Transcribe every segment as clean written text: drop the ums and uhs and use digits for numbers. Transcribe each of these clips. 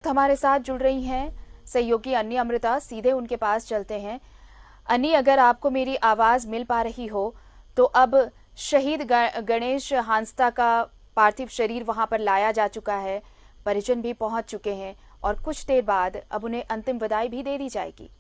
हमारे साथ जुड़ रही हैं सहयोगी अन्नी अमृता। सीधे उनके पास चलते हैं। अन्नी, अगर आपको मेरी आवाज मिल पा रही हो तो अब शहीद गणेश हांसदा का पार्थिव शरीर वहां पर लाया जा चुका है, परिजन भी पहुंच चुके हैं और कुछ देर बाद अब उन्हें अंतिम विदाई भी दे दी जाएगी।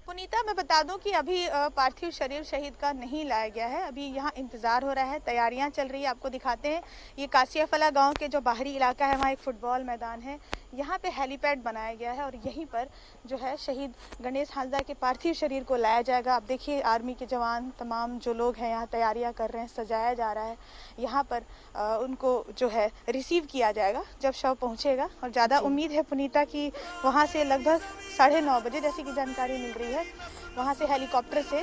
पुनीता, मैं बता दूं कि अभी पार्थिव शरीर शहीद का नहीं लाया गया है। अभी यहाँ इंतज़ार हो रहा है, तैयारियां चल रही है। आपको दिखाते हैं, ये कासियाफला गांव के जो बाहरी इलाका है, वहाँ एक फुटबॉल मैदान है। यहाँ पे हेलीपैड बनाया गया है और यहीं पर जो है शहीद गणेश हांसदा के पार्थिव शरीर को लाया जाएगा। आप देखिए, आर्मी के जवान तमाम जो लोग हैं यहाँ तैयारियाँ कर रहे हैं, सजाया जा रहा है। यहाँ पर उनको जो है रिसीव किया जाएगा जब शव पहुँचेगा। और ज़्यादा उम्मीद है पुनीता कि वहाँ से लगभग 9:30 बजे, जैसी कि जानकारी मिल रही है, वहाँ से हेलीकॉप्टर से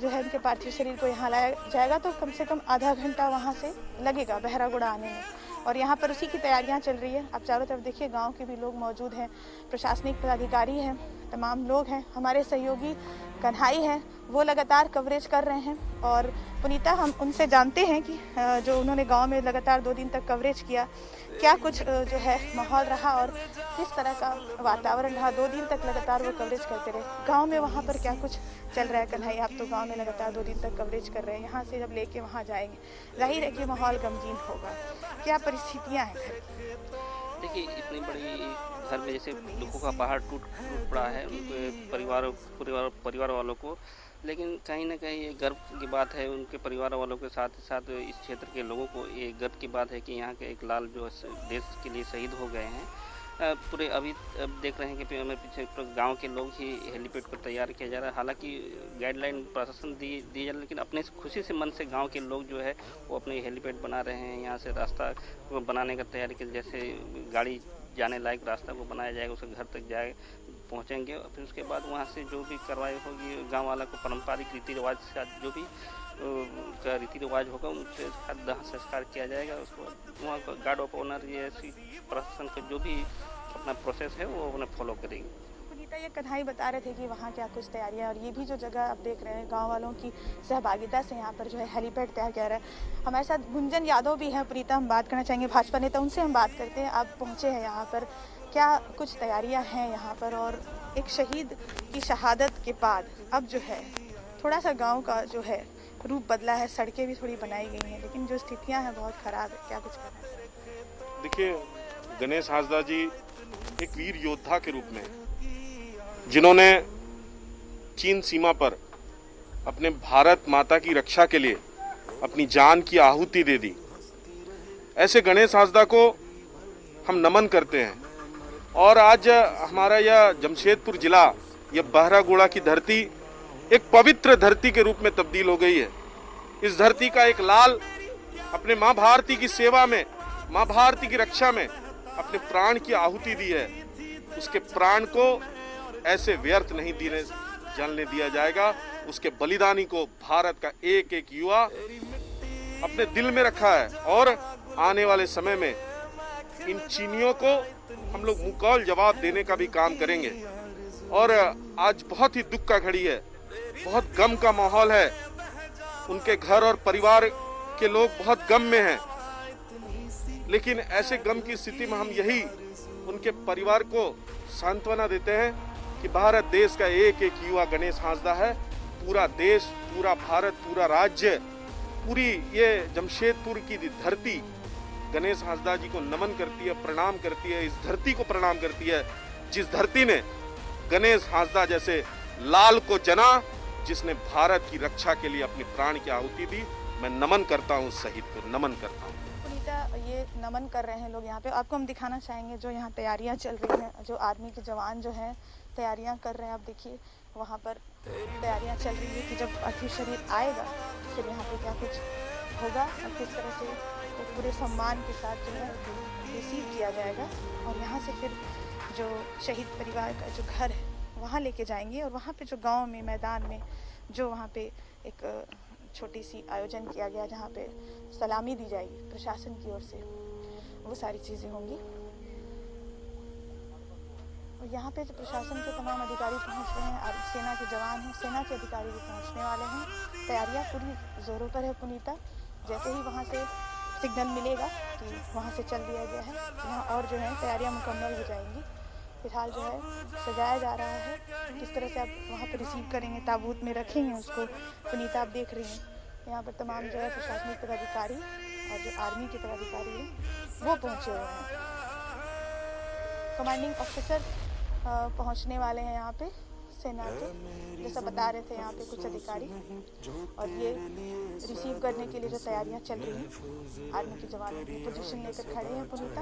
जो है उनके पार्थिव शरीर को यहाँ लाया जाएगा। तो कम से कम आधा घंटा वहाँ से लगेगा बहरागोड़ा आने में। और यहाँ पर उसी की तैयारियाँ चल रही है। आप चारों तरफ देखिए, गांव के भी लोग मौजूद हैं, प्रशासनिक पदाधिकारी हैं, तमाम लोग हैं। हमारे सहयोगी कन्हाई हैं, वो लगातार कवरेज कर रहे हैं। और पुनीता, हम उनसे जानते हैं कि जो उन्होंने गांव में लगातार 2 दिन तक कवरेज किया, क्या कुछ जो है माहौल रहा और किस तरह का वातावरण रहा। 2 दिन तक लगातार वो कवरेज करते रहे गांव में। वहाँ पर क्या कुछ चल रहा है कन्हैया? आप तो गांव में लगातार 2 दिन तक कवरेज कर रहे हैं, यहाँ से जब लेके वहाँ जाएंगे, जाहिर है कि माहौल गमगीन होगा। क्या परिस्थितियाँ हैं घर की? देखिए, इतनी बड़ी घर में जैसे दुखों का पहाड़ टूट पड़ा है उनके परिवार वालों को, लेकिन कहीं ना कहीं ये गर्व की बात है उनके परिवार वालों के साथ ही साथ इस क्षेत्र के लोगों को ये गर्व की बात है कि यहाँ के एक लाल जो देश के लिए शहीद हो गए हैं। पूरे अभी अब देख रहे हैं कि हमें पीछे गांव के लोग ही हेलीपैड को तैयार किया जा रहा है। हालांकि गाइडलाइन प्रशासन दी जा रही है, लेकिन अपने खुशी से मन से गांव के लोग जो है वो अपने हेलीपैड बना रहे हैं। यहाँ से रास्ता बनाने का तैयारी की, जैसे गाड़ी जाने लायक रास्ता को बनाया जाएगा, उसके घर तक जाए पहुँचेंगे। फिर उसके बाद वहाँ से जो भी कार्रवाई होगी, गाँव वाला को पारंपरिक रीति रिवाज के साथ जो भी का रीति रिवाज होगा उनसे दाह संस्कार किया जाएगा। उसको वहाँ का गार्ड ऑफ ऑनर ये ऐसी प्रशासन का जो भी अपना प्रोसेस है वो उन्हें फॉलो करेंगे। पुनीता, ये कन्हई बता रहे थे कि वहाँ क्या कुछ तैयारियाँ, और ये भी जो जगह आप देख रहे हैं गांव वालों की सहभागिता से यहाँ पर जो है हेलीपैड तैयार किया रहा है। हमारे साथ गुंजन यादव भी हैं। पुनीता, हम बात करना चाहेंगे भाजपा नेता, उनसे हम बात करते हैं। आप पहुँचे हैं यहाँ पर, क्या कुछ तैयारियाँ हैं यहाँ पर? और एक शहीद की शहादत के बाद अब जो है थोड़ा सा गाँव का जो है रूप बदला है, सड़कें भी थोड़ी बनाई गई हैं, लेकिन जो स्थितियाँ हैं बहुत ख़राब है। क्या कुछ करना है? देखिए, गणेश हांसदा जी एक वीर योद्धा के रूप में, जिन्होंने चीन सीमा पर अपने भारत माता की रक्षा के लिए अपनी जान की आहुति दे दी, ऐसे गणेश हांसदा को हम नमन करते हैं। और आज हमारा यह जमशेदपुर जिला, यह बहरागोड़ा की धरती एक पवित्र धरती के रूप में तब्दील हो गई है। इस धरती का एक लाल अपने माँ भारती की सेवा में, माँ भारती की रक्षा में अपने प्राण की आहुति दी है। उसके प्राण को ऐसे व्यर्थ नहीं जलने दिया जाएगा। उसके बलिदानी को भारत का एक एक युवा अपने दिल में रखा है। और आने वाले समय में इन चीनियों को हम लोग मुकौल जवाब देने का भी काम करेंगे। और आज बहुत ही दुख का घड़ी है, बहुत गम का माहौल है। उनके घर और परिवार के लोग बहुत गम में हैं, लेकिन ऐसे गम की स्थिति में हम यही उनके परिवार को सांत्वना देते हैं कि भारत देश का एक एक युवा गणेश हांसदा है। पूरा देश, पूरा भारत, पूरा राज्य, पूरी ये जमशेदपुर की धरती गणेश हांसदा जी को नमन करती है, प्रणाम करती है। इस धरती को प्रणाम करती है जिस धरती ने गणेश हांसदा जैसे लाल को जना, जिसने भारत की रक्षा के लिए अपने प्राण की आहुति दी। मैं नमन करता हूँ, शहीद को नमन करता हूँ। पुनीता, ये नमन कर रहे हैं लोग यहाँ पे। आपको हम दिखाना चाहेंगे जो यहाँ तैयारियाँ चल रही हैं, जो आर्मी के जवान जो हैं तैयारियाँ कर रहे हैं। आप देखिए, वहाँ पर तैयारियाँ चल रही है कि जब पार्थिव शरीर आएगा फिर यहाँ पे क्या कुछ होगा और किस तरह से तो पूरे सम्मान के साथ जो है रिसीव किया जाएगा। और यहाँ से फिर जो शहीद परिवार का जो घर है वहाँ लेके जाएंगे। और वहाँ पे जो गांव में मैदान में जो वहाँ पे एक छोटी सी आयोजन किया गया जहाँ पे सलामी दी जाएगी प्रशासन की ओर से, वो सारी चीज़ें होंगी। और यहाँ पे जो प्रशासन के तमाम अधिकारी पहुँच रहे हैं, सेना के जवान हैं, सेना के अधिकारी भी पहुँचने वाले हैं। तैयारियाँ पूरी जोरों पर है पुनीता। जैसे ही वहाँ से सिग्नल मिलेगा कि वहाँ से चल दिया गया है। यहाँ और जो है तैयारियाँ मुकम्मल हो जाएंगी। फिलहाल जो है सजाया जा रहा है, किस तरह से आप वहाँ पर रिसीव करेंगे, ताबूत में रखेंगे उसको। पुनीता आप देख रही हैं यहाँ पर तमाम जो है प्रशासनिक पदाधिकारी और जो आर्मी के पदाधिकारी हैं वो पहुँचे हुए हैं। कमांडिंग ऑफिसर पहुँचने वाले हैं यहाँ पे सेना के, जैसा बता रहे थे यहाँ पे कुछ अधिकारी, और ये रिसीव करने के लिए जो तैयारियां चल रही हैं आर्मी के जवानों की पोजीशन लेकर खड़े हैं पुनीता।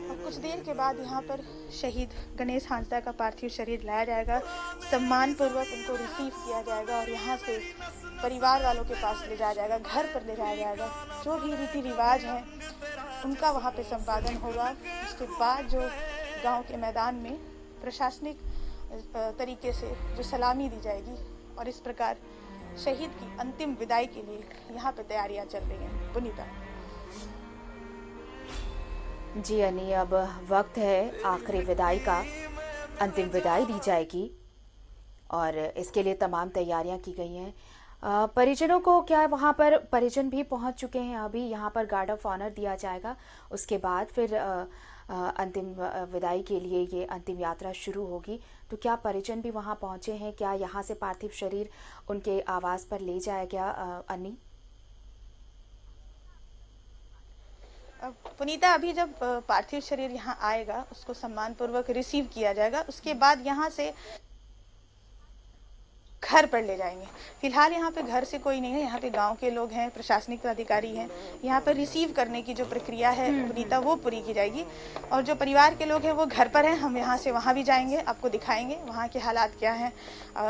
और कुछ देर के बाद यहाँ पर शहीद गणेश हांसदा का पार्थिव शरीर लाया जाएगा, सम्मान पूर्वक उनको रिसीव किया जाएगा और यहाँ से परिवार वालों के पास ले जाया जाएगा, घर पर ले जाया जाएगा। जो भी रीति रिवाज हैं उनका वहाँ पे संपादन होगा। उसके बाद जो गाँव के मैदान में प्रशासनिक तरीके से जो सलामी दी जाएगी, और इस प्रकार शहीद की अंतिम विदाई के लिए यहाँ पे तैयारियां चल रही हैं। पुनीता जी अनी, अब वक्त है आखिरी विदाई का, अंतिम विदाई दी जाएगी और इसके लिए तमाम तैयारियां की गई हैं। परिजनों को क्या वहां पर परिजन भी पहुंच चुके हैं? अभी यहां पर गार्ड ऑफ ऑनर दिया जाएगा, उसके बाद फिर अंतिम विदाई के लिए ये अंतिम यात्रा शुरू होगी। तो क्या परिजन भी वहां पहुंचे हैं? क्या यहां से पार्थिव शरीर उनके आवास पर ले जाया गया? अन्नी पुनीता, अभी जब पार्थिव शरीर यहाँ आएगा उसको सम्मान पूर्वक रिसीव किया जाएगा, उसके बाद यहाँ से घर पर ले जाएंगे। फिलहाल यहाँ पे घर से कोई नहीं है, यहाँ पे गांव के लोग हैं, प्रशासनिक अधिकारी हैं। यहाँ पर रिसीव करने की जो प्रक्रिया है पुनीता वो पूरी की जाएगी, और जो परिवार के लोग हैं वो घर पर हैं। हम यहाँ से वहाँ भी जाएंगे, आपको दिखाएंगे वहाँ के हालात क्या हैं,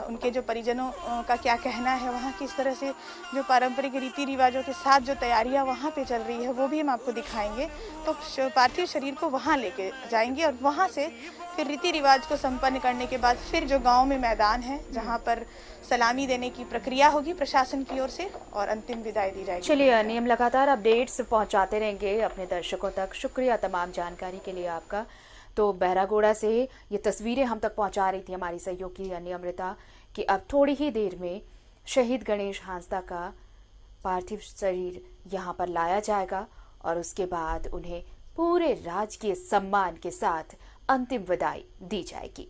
उनके जो परिजनों का क्या कहना है, वहाँ किस तरह से जो पारंपरिक रीति रिवाजों के साथ जो तैयारियाँ वहाँ पर चल रही है वो भी हम आपको दिखाएंगे। तो पार्थिव शरीर को वहाँ लेके जाएंगे और वहाँ से फिर रीति रिवाज को संपन्न करने के बाद फिर जो गांव में मैदान है जहां पर सलामी देने की प्रक्रिया होगी प्रशासन की ओर से, और अंतिम विदाई दी जाएगी। चलिए अनी, हम लगातार अपडेट्स पहुंचाते रहेंगे अपने दर्शकों तक। शुक्रिया तमाम जानकारी के लिए आपका। तो बहरागोड़ा से ये तस्वीरें हम तक पहुंचा रही थी हमारी सहयोगी अन्नी अमृता कि अब थोड़ी ही देर में शहीद गणेश हांसदा का पार्थिव शरीर यहाँ पर लाया जाएगा और उसके बाद उन्हें पूरे राजकीय सम्मान के साथ अंतिम विदाई दी जाएगी।